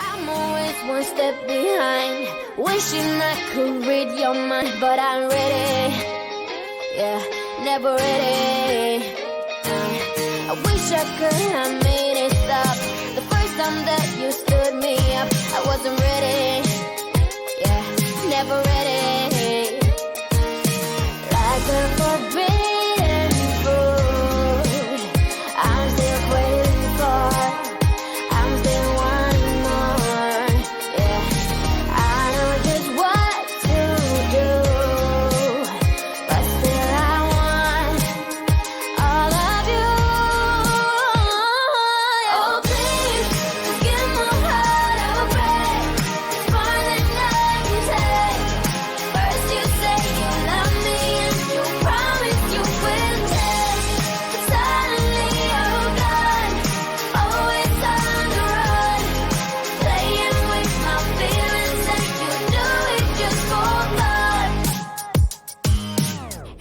I'm always one step behind, wishing I could read your mind, but I'm ready, yeah, never ready. I wish I could have made it stop the first time that you stood me up. I wasn't ready, yeah, never ready. Like a forbidden fruit, I'm still waiting for, I'm still wanting more, yeah. I know just what to do, but still I want all of you. Oh please, just give my heart a break. It's more than I can take. First you say you love me and you promise you will take, but suddenly you're gone, always on the run, playing with my feelings and you do it just for fun.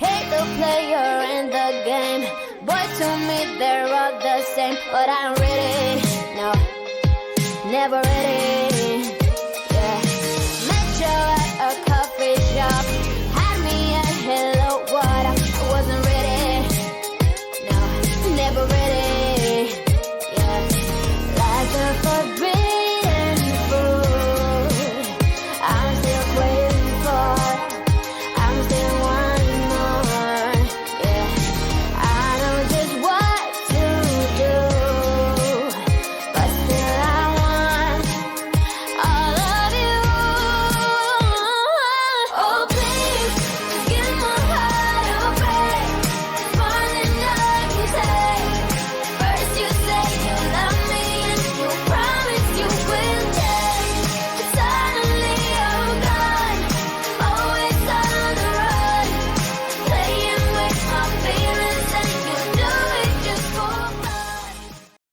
Hate the player and the game, boy to me they're all the same, but I'm ready, no, never ready.